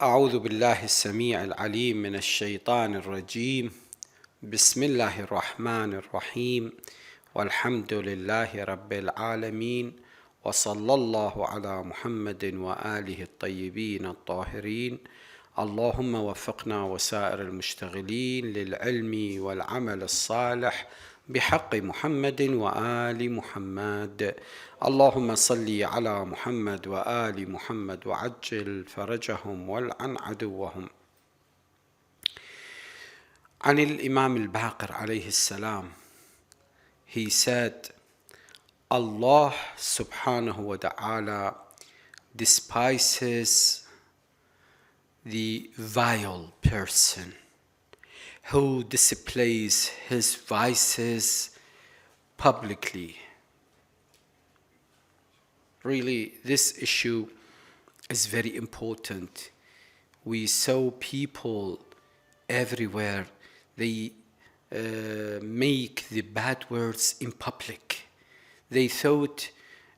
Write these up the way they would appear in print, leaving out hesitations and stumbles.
أعوذ بالله السميع العليم من الشيطان الرجيم. بسم الله الرحمن الرحيم، والحمد لله رب العالمين، وصلى الله على محمد وآله الطيبين الطاهرين. اللهم وفقنا وسائر المشتغلين للعلم والعمل الصالح بحق محمد وآل محمد. اللهم صل على محمد وآل محمد وعجل فرجهم والعن عدوهم. عن الإمام الباقر عليه السلام, he said, Allah subhanahu wa ta'ala despises the vile person who displays his vices publicly. Really, this issue is very important. We saw people everywhere, they make the bad words in public. They thought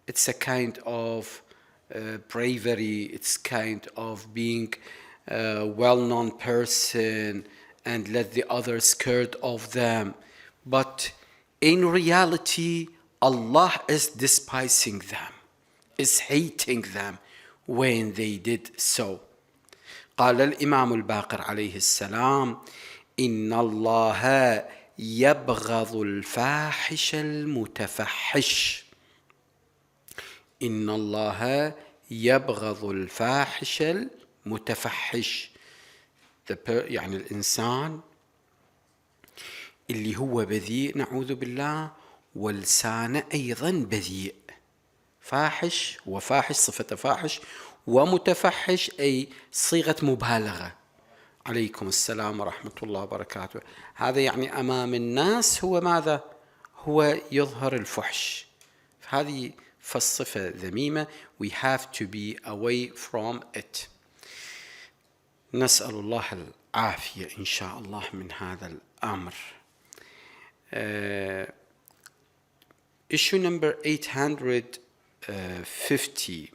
it's a kind of bravery, it's kind of being a well-known person and let the others scared of them. But in reality, Allah is despising them, is hating them when they did so. قال الإمام الباقر عليه السلام: إن الله يبغض الفاحش المتفحش. إن الله يبغض الفاحش المتفحش. يعني الإنسان اللي هو بذيء نعوذ بالله، ولسانه أيضا بذيء. فاحش وفاحش صفة فاحش، ومتفحش أي صيغة مبالغة. عليكم السلام ورحمة الله وبركاته. هذا يعني أمام الناس هو ماذا؟ هو يظهر الفحش. هذه فالصفة ذميمة. We have to be away from it. نسأل الله العافية إن شاء الله من هذا الأمر. Issue number 850.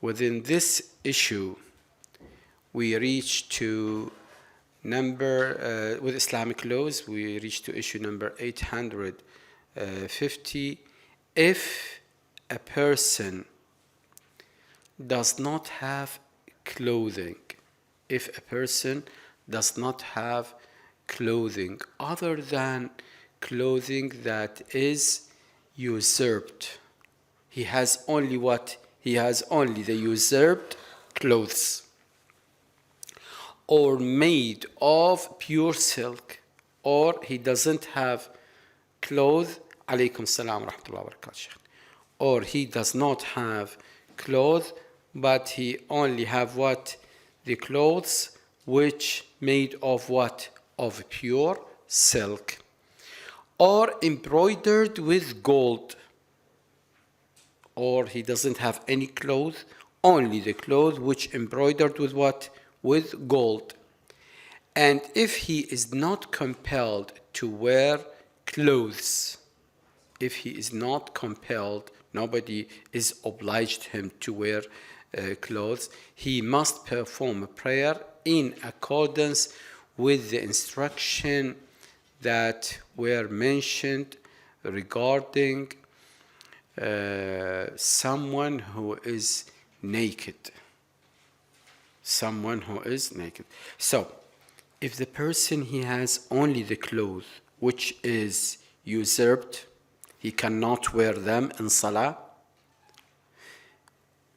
Within this issue, we reach to with Islamic laws, we reach to issue number 850. If a person does not have clothing, if a person does not have clothing other than clothing that is usurped, he has only what? He has only the usurped clothes, or made of pure silk, or he doesn't have clothes. Alaykum salam wa rahmatullahi wa barakatuh. Or he does not have clothes, but he only have what? The clothes which made of what? Of pure silk, or embroidered with gold. Or he doesn't have any clothes, only the clothes which embroidered with what? With gold. And if he is not compelled to wear clothes, if he is not compelled, nobody is obliged him to wear clothes, he must perform a prayer in accordance with the instruction that were mentioned regarding someone who is naked. Someone who is naked. So, if the person he has only the clothes which is usurped, he cannot wear them in salah.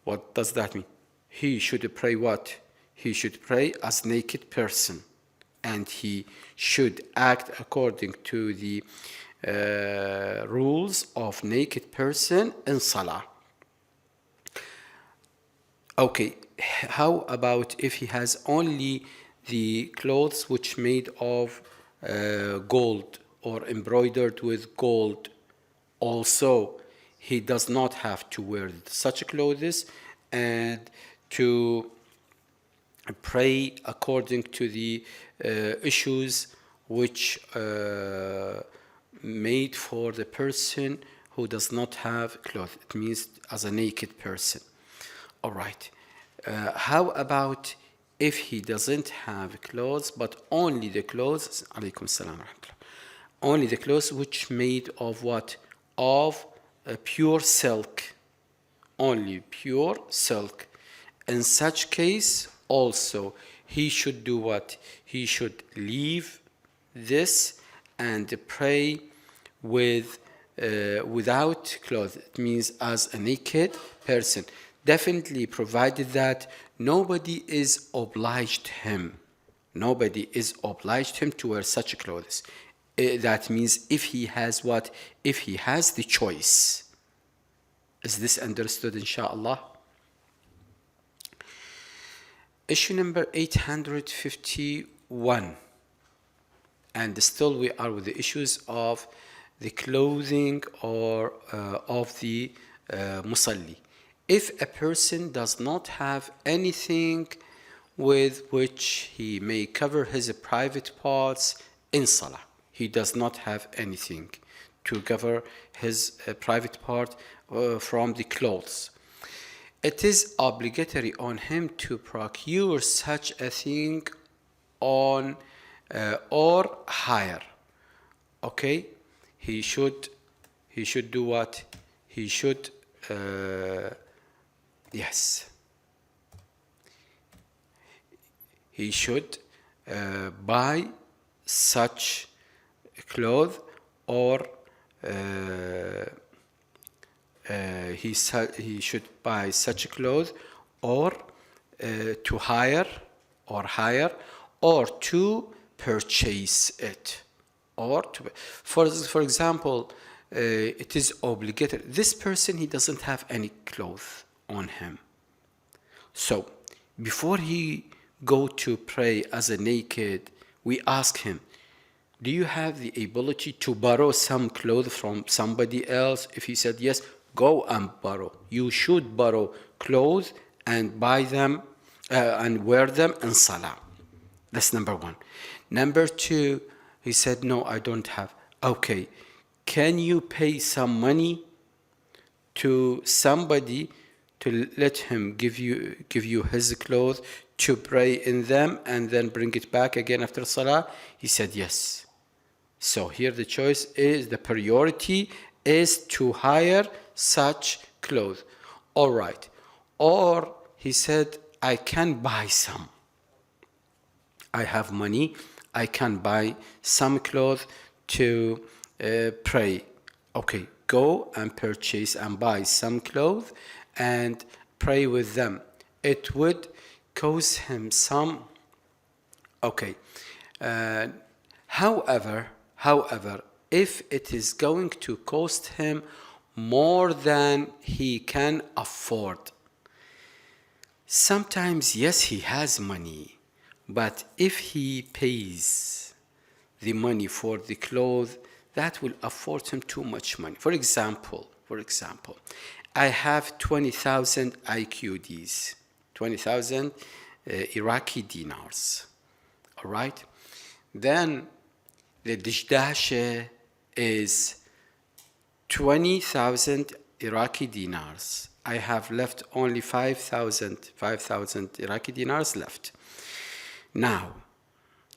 What does that mean? He should pray what? He should pray as naked person, and he should act according to the rules of naked person in salah. Okay, how about if he has only the clothes which made of gold or embroidered with gold? Also, he does not have to wear such clothes and to pray according to the issues which made for the person who does not have clothes. It means as a naked person. All right. How about if he doesn't have clothes, but only the clothes, alaykum salam rahmatullah, only the clothes which made of what? Of pure silk, only pure silk. In such case, also, he should do what? He should leave this and pray without clothes. It means as a naked person. Definitely provided that nobody is obliged him. Nobody is obliged him to wear such clothes. That means if he has what? If he has the choice. Is this understood, inshallah? Issue number 851. And still we are with the issues of the clothing or of the musalli. If a person does not have anything with which he may cover his private parts in salah, he does not have anything to cover his private part from the clothes, it is obligatory on him to procure such a thing on or hire. Okay, he should do what? He should yes, he should buy such clothes, or he should buy such clothes, or to hire, or to purchase it, or to, for example, it is obligatory. This person, he doesn't have any clothes on him, so before he go to pray as a naked, we ask him, do you have the ability to borrow some clothes from somebody else? If he said yes, go and borrow. You should borrow clothes and buy them and wear them in salah. That's number one. Number two, he said, no, I don't have. Okay, can you pay some money to somebody to let him give you his clothes to pray in them and then bring it back again after salah? He said yes. So here the choice is, the priority is to hire such clothes. All right. Or he said, I can buy some. I have money. I can buy some clothes to pray. Okay, go and purchase and buy some clothes and pray with them. It would cause him some. Okay. However, if it is going to cost him more than he can afford, sometimes, yes, he has money, but if he pays the money for the clothes, that will afford him too much money. For example, I have 20,000 IQDs, 20,000 Iraqi dinars. All right? Then the dishdashe is 20,000 Iraqi dinars. I have left only 5,000 Iraqi dinars left. Now,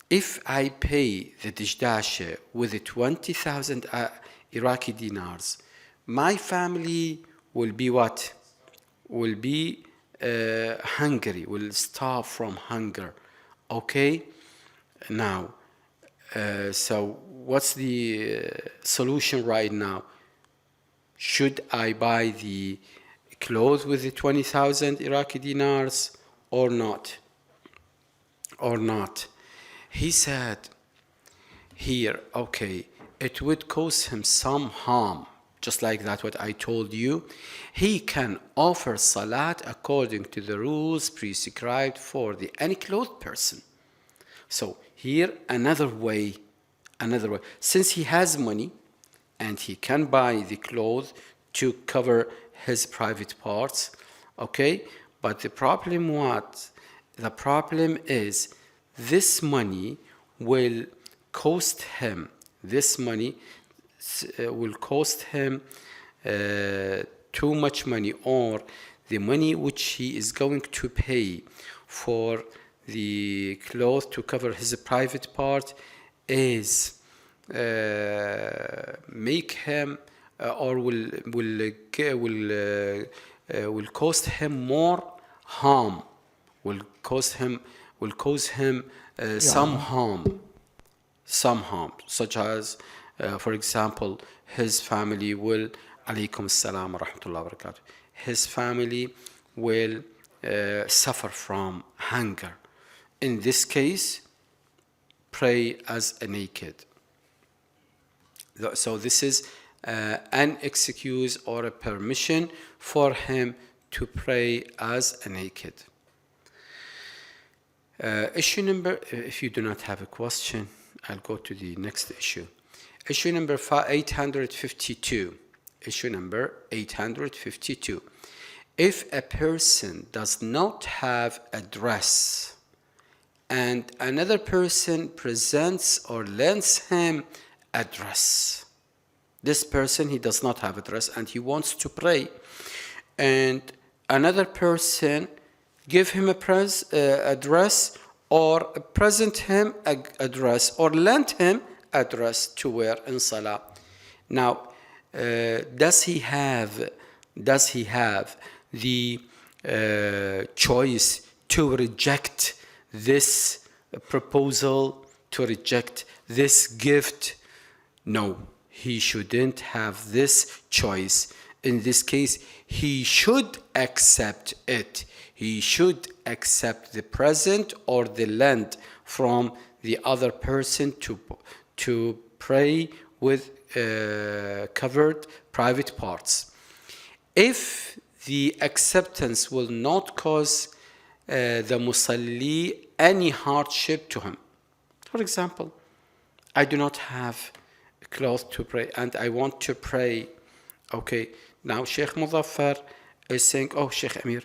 if I pay the dishdashe with the 20,000 Iraqi dinars, my family will be what? Will be hungry, will starve from hunger. Okay? Now, so what's the solution right now? Should I buy the clothes with the 20,000 Iraqi dinars or not? He said here, okay, it would cause him some harm, just like that what I told you. He can offer salat according to the rules prescribed for the unclothed person. So here another way, since he has money and he can buy the clothes to cover his private parts, okay, but the problem what? The problem is this money will cost him, too much money, or the money which he is going to pay for the cloth to cover his private part is make him or will cost him more harm, will cause him some harm, such as for example, his family will, alaykum assalam wa rahmatullahi wa barakatuh, his family will suffer from hunger. In this case, pray as a naked. So this is an excuse or a permission for him to pray as a naked. Issue number, if you do not have a question, I'll go to the next issue. Issue number 852. Issue number 852. If a person does not have a dress and another person presents or lends him a dress, this person, he does not have a dress and he wants to pray, and another person give him a dress or present him a dress or lend him a dress to wear in salah. Now, does he have the choice to reject this proposal, to reject this gift? No, he shouldn't have this choice. In this case, he should accept it. He should accept the present or the lend from the other person to pray with covered private parts. If the acceptance will not cause the musalli any hardship to him. For example, I do not have cloth to pray and I want to pray. Okay, now Sheikh Muzaffar is saying, oh, Sheikh Ameer,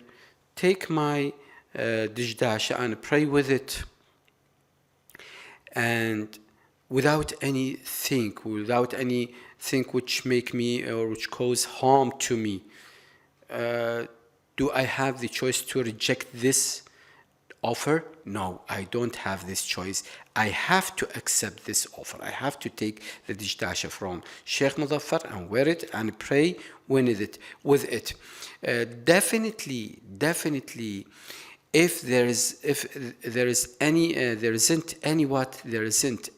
take my dishdasha and pray with it. And without anything which make me or which cause harm to me, do I have the choice to reject this offer? No, I don't have this choice. I have to accept this offer. I have to take the dishdasha from Sheikh Muzaffar and wear it and pray with it. Definitely, if there isn't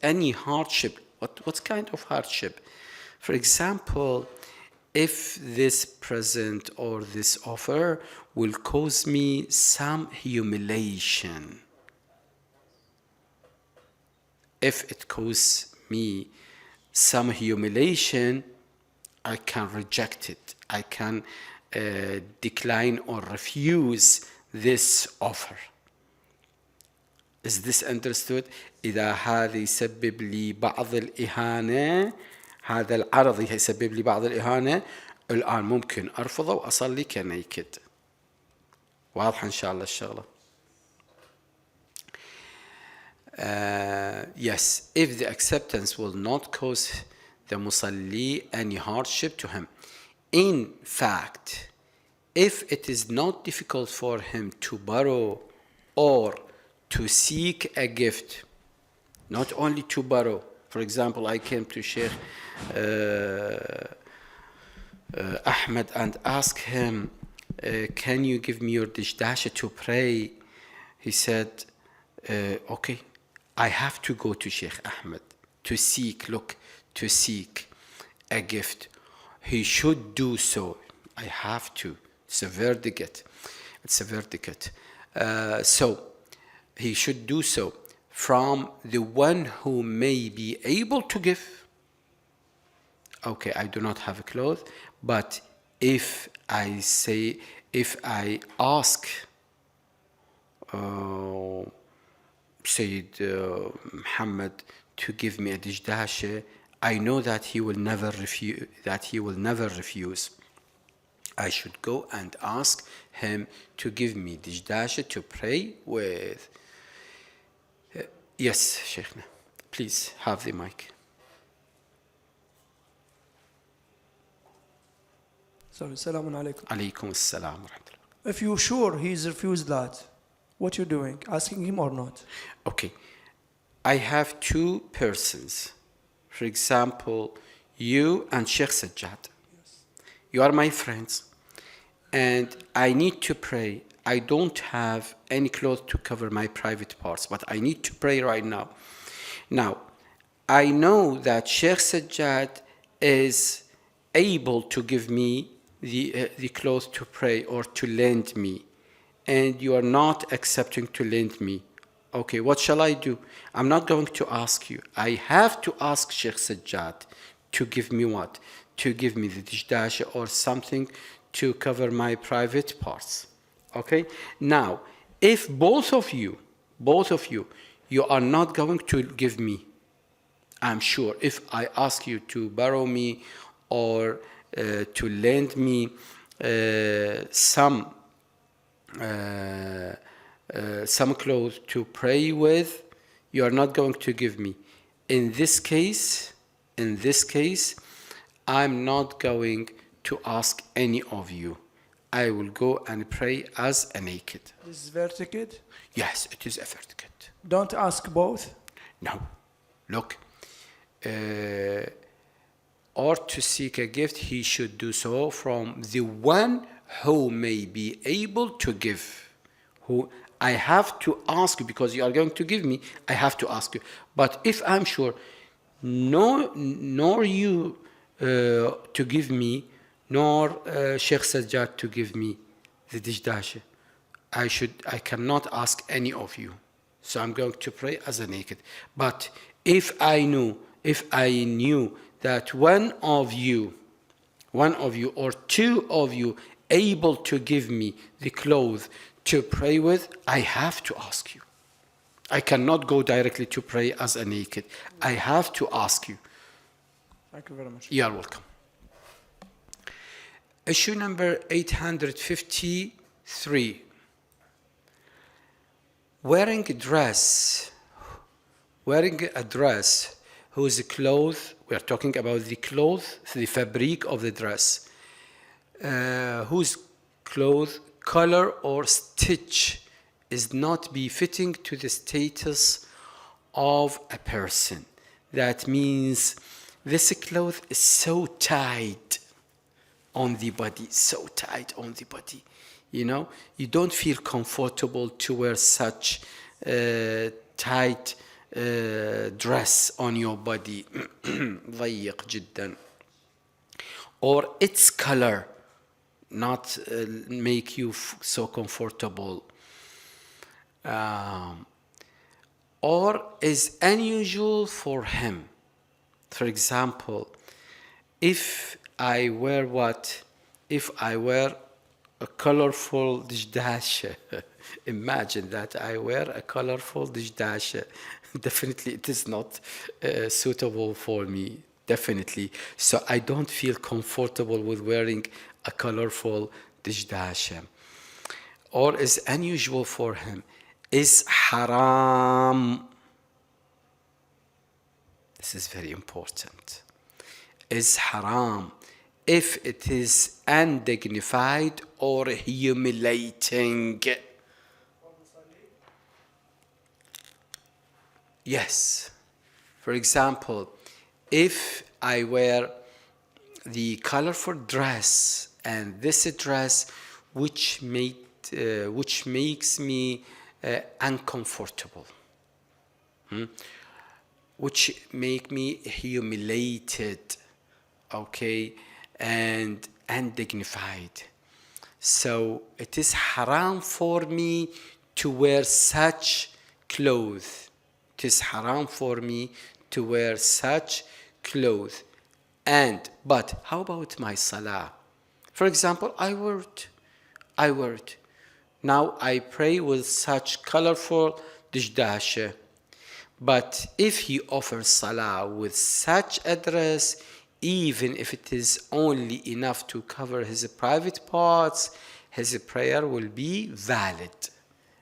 any hardship. What kind of hardship? For example, if this present or this offer will cause me some humiliation, if it causes me some humiliation, I can reject it. I can decline or refuse this offer. Is this understood? إذا هذا يسبب لي بعض الإهانة، هذا العرض يسبب لي بعض الإهانة، الآن ممكن أرفضه وأصلي كنيكد. واضح إن شاء الله الشغلة. Yes, if the acceptance will not cause the musalli any hardship to him. In fact, if it is not difficult for him to borrow or to seek a gift, not only to borrow. For example, I came to Sheikh Ahmed and asked him, can you give me your dishdasha to pray? He said, okay, I have to go to Sheikh Ahmed to seek a gift. He should do so. I have to. It's a verdict. So he should do so from the one who may be able to give. Okay, I do not have a cloth, but if I ask Sayyid Muhammad to give me a dishdasha, I know that he will never refuse. I should go and ask him to give me dishdasha to pray with. Yes, Sheikhna, please have the mic. Sorry, Assalamu alaikum. Alaykum assalam wa rahmatullah. If you're sure he's refused that, what you doing? Asking him or not? Okay. I have two persons. For example, you and Sheikh Sajjad. You are my friends. And I need to pray. I don't have any clothes to cover my private parts, but I need to pray right now. Now, I know that Sheikh Sajjad is able to give me the clothes to pray or to lend me, and you are not accepting to lend me. Okay, what shall I do? I'm not going to ask you. I have to ask Sheikh Sajjad to give me what? To give me the dishdasha or something to cover my private parts. Okay? Now, if both of you, you are not going to give me, I'm sure if I ask you to borrow me or to lend me some clothes to pray with, you are not going to give me. In this case, I'm not going to ask any of you. I will go and pray as a naked. This is vertical. Yes, it is a vertical. Don't ask both. No. Look, or to seek a gift, he should do so from the one who may be able to give. Who I have to ask you, because you are going to give me, I have to ask you. But if I'm sure, nor you to give me, nor Sheikh Sajjad to give me the dishdasha, I cannot ask any of you. So I'm going to pray as a naked. But if I knew that one of you or two of you able to give me the clothes to pray with, I have to ask you. I cannot go directly to pray as a naked. I have to ask you. Thank you very much. You are welcome. Issue number 853. Wearing a dress whose clothes, we are talking about the clothes, the fabric of the dress, whose cloth, color or stitch is not befitting to the status of a person. That means this cloth is so tight on the body, You know, you don't feel comfortable to wear such tight dress on your body. ضيق جدا. Or its color not make you so comfortable. Or is unusual for him. For example, if I wear a colorful dishdasha, imagine that I wear a colorful dishdasha. Definitely it is not suitable for me, definitely. So I don't feel comfortable with wearing a colorful dishdasha. Or is unusual for him, is haram. This is very important. Is haram if it is undignified or humiliating. Yes. For example, if I wear the colorful dress and this dress which makes me uncomfortable, which make me humiliated, okay, and undignified. So it is haram for me to wear such clothes. It is haram for me to wear such clothes. But how about my salah? For example, I wear it. Now I pray with such colorful dishdasha. But if he offers salah with such a dress, even if it is only enough to cover his private parts, his prayer will be valid.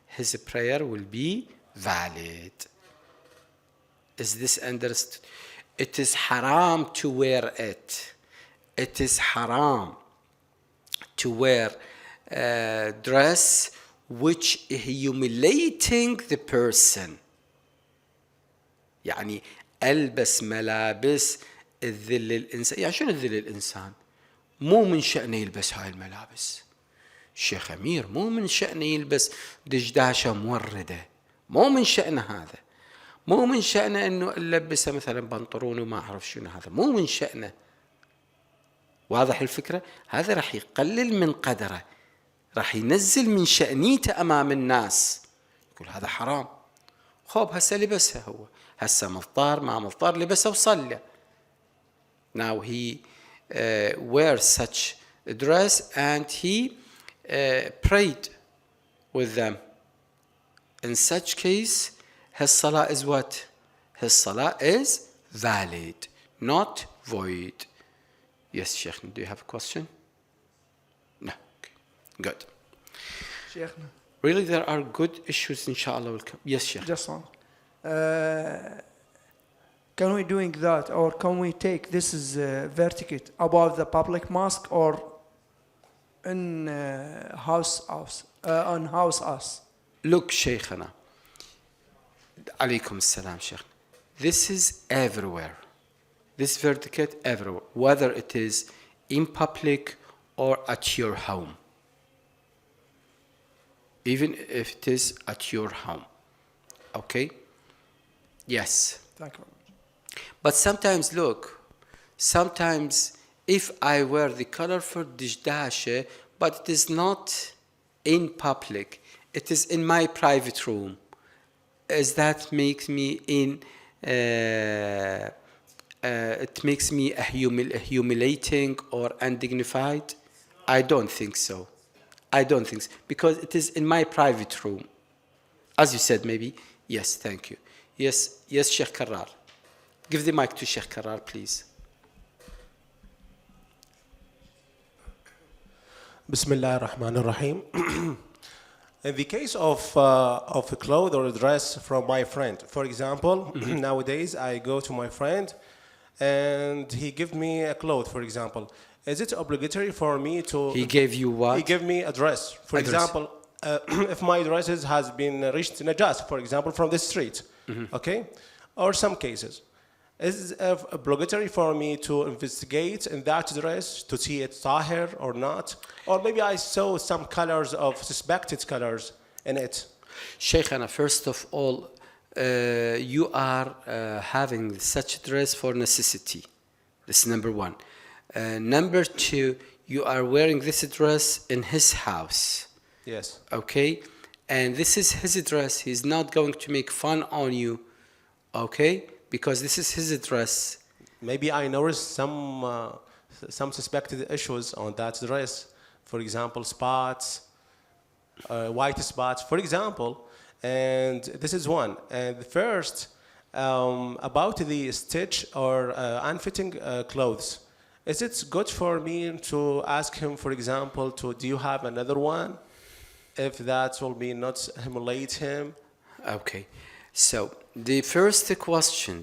His prayer will be valid. Is this understood? It is haram to wear it. It is haram to wear dress which humiliating the person. يعني ألبس ملابس تذل الإنسان. يعني شنو تذل الإنسان؟ مو من شأنه يلبس هاي الملابس. الشيخ أمير مو من شأنه يلبس دشداشة موردة، مو من شأنه هذا، مو من شأنه أنه يلبسه مثلا بنطلون وما أعرف شنو هذا، مو من شأنه. واضح الفكرة؟ هذا راح يقلل من قدره، راح ينزل من شأنيته أمام الناس، يقول هذا حرام. خوب هسه لبسها هو، هسه مضطر ما مضطر لبسها وصلى. Now he wears such a dress and he prayed with them. In such case, his salah is what? His salah is valid, not void. Yes, Sheikh, do you have a question? No. Okay. Good. Sheikh, Really, there are good issues, inshallah. Will come. Yes, Sheikh. just one. Can we doing that, or can we take this is vertical above the public mosque or in house on house us? Look, Sheikhana. Alaykum salam, Sheikh. This is everywhere. This vertical everywhere, whether it is in public or at your home. Even if it is at your home. Okay? Yes. Thank you. But sometimes, look, sometimes if I wear the colorful dishdashe, but it is not in public, it is in my private room, does that make me it makes me a humiliating or undignified? I don't think so. I don't think so. Because it is in my private room. As you said, maybe. Yes, thank you. Yes, yes, Sheikh Karrar. Give the mic to Sheikh Karrar, please. Bismillah ar-Rahman ar-Rahim. In the case of a cloth or a dress from my friend, for example, nowadays I go to my friend and he give me a cloth, for example. Is it obligatory for me to... He gave you what? He gave me a dress. For example, if my dresses has been reached najas, for example, from the street, okay? Or some cases. Is it obligatory for me to investigate in that dress to see it tahir or not? Or maybe I saw some colors of suspected colors in it. Sheikhana, first of all, you are having such dress for necessity. This is number one. Number two, you are wearing this dress in his house. Yes. Okay? And this is his dress. He's not going to make fun on you. Okay? Because this is his dress. Maybe I noticed some suspected issues on that dress. For example, spots, white spots, for example. And this is one. And the first, about the stitch or unfitting clothes. Is it good for me to ask him, for example, do you have another one? If that will be not humiliate him. Okay. So the first question,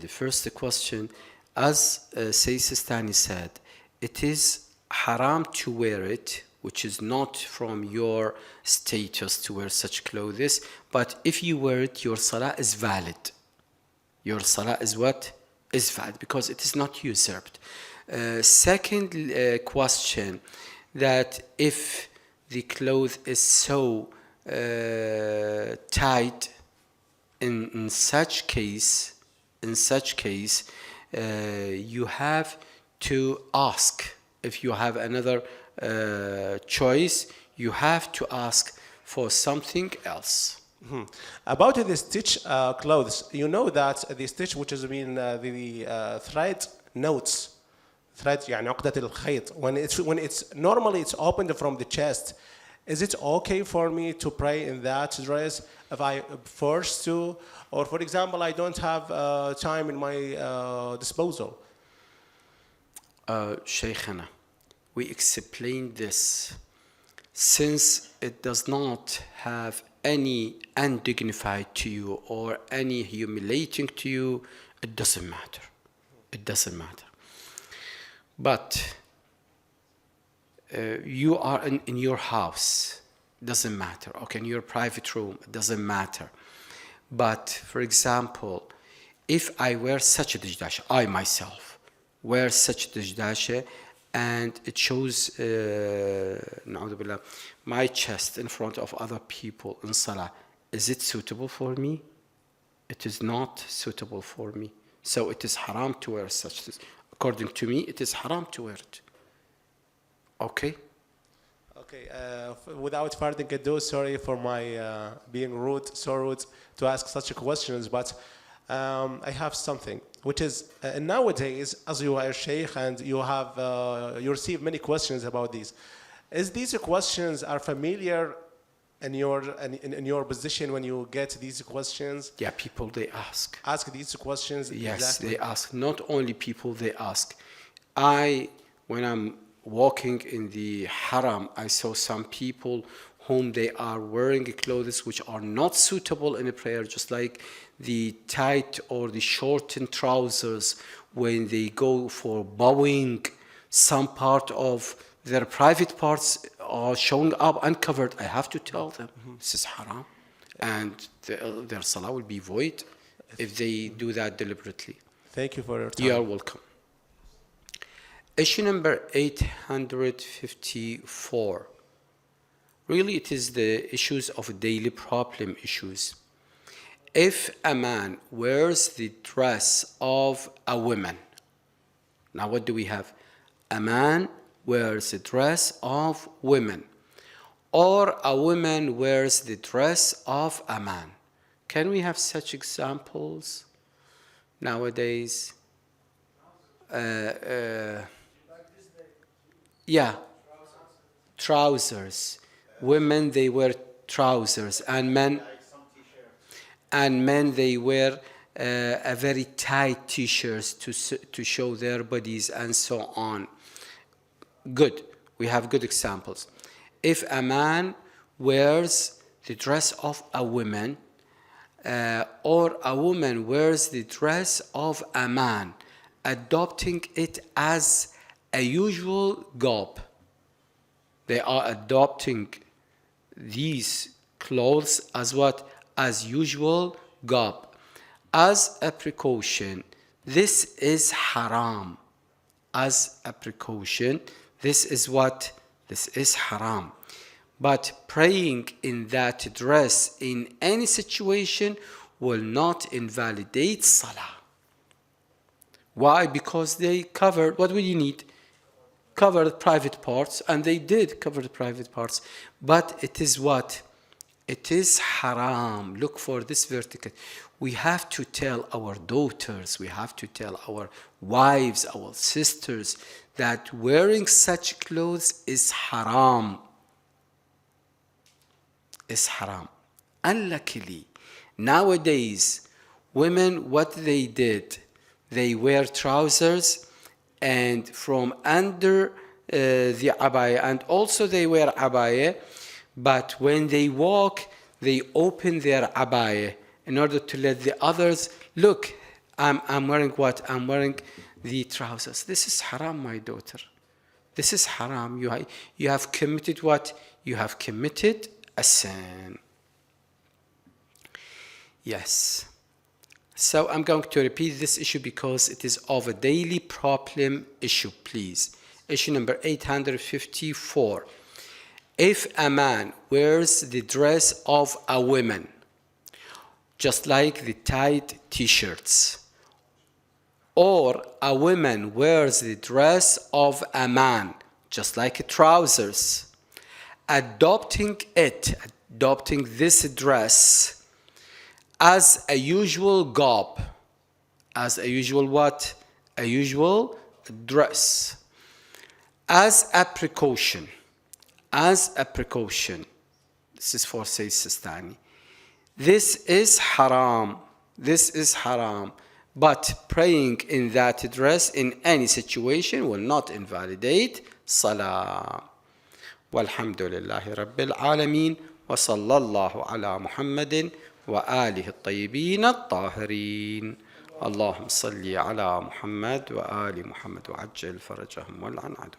as Sayyid Sistani said, it is haram to wear it, which is not from your status to wear such clothes, but if you wear it, your salah is valid. Your salah is what? Is valid, because it is not usurped. Second question, that if the cloth is so tight, in such case, you have to ask. If you have another choice, you have to ask for something else. About the stitch clothes, you know that the stitch, which has been the thread notes, thread يعني عقدة الخيط, when it's normally it's opened from the chest. Is it okay for me to pray in that dress if I forced to, or for example I don't have time in my disposal? Shaykhana, we explained this. Since it does not have any undignified to you or any humiliating to you, it doesn't matter. It doesn't matter. But you are in your house, doesn't matter. Okay, in your private room, it doesn't matter. But for example, if I wear such a dajdash, I myself wear such a dajdash, and it shows na'udhu billah, my chest in front of other people in salah, is it suitable for me? It is not suitable for me. So it is haram to wear such things. According to me, it is haram to wear it. Okay? Okay, without further ado, sorry for my being rude, so rude to ask such questions, but I have something, which is nowadays, as you are a Sheikh and you have you receive many questions about these. Is these questions are familiar in your position when you get these questions? Yeah, people, they ask. Ask these questions? Yes, exactly. they ask. Not only people, they ask. When I'm walking in the haram, I saw some people whom they are wearing clothes which are not suitable in a prayer, just like the tight or the shortened trousers. When they go for bowing, some part of their private parts are showing up uncovered. I have to tell them, this is haram. And their salah will be void if they do that deliberately. Thank you for your time. You are welcome. Issue number 854. Really, it is the issues of daily problem issues. If a man wears the dress of a woman, now what do we have? A man wears the dress of women, or a woman wears the dress of a man. Can we have such examples nowadays? Yeah, trousers. Women, they wear trousers, and men they wear a very tight t-shirts to show their bodies and so on. Good, we have good examples. If a man wears the dress of a woman, or a woman wears the dress of a man, adopting it as a usual garb, they are adopting these clothes as what? As usual garb. As a precaution, this is haram. As a precaution, this is what? This is haram. But praying in that dress in any situation will not invalidate salah. Why? Because they covered, what will you need? Covered private parts, and they did cover the private parts. But it is what? It is haram. Look for this vertical. We have to tell our daughters, we have to tell our wives, our sisters, that wearing such clothes is haram. Is haram. Unluckily, nowadays, women, what they did, they wear trousers, and from under the abaya, and also they wear abaya, but when they walk, they open their abaya in order to let the others look. I'm wearing what? I'm wearing the trousers. This is haram, my daughter. This is haram. You have committed what? You have committed a sin. Yes. So I'm going to repeat this issue because it is of a daily problem issue, please. Issue number 854. If a man wears the dress of a woman, just like the tight t-shirts, or a woman wears the dress of a man, just like trousers, adopting this dress as a usual garb, as a usual what? A usual dress, as a precaution, this is for Sayyid Sistani. This is haram, but praying in that dress in any situation will not invalidate salah. Walhamdulillahi Rabbil Alameen, wa sallallahu ala Muhammadin وآله الطيبين الطاهرين اللهم صل على محمد وآل محمد وعجل فرجهم والعن عدو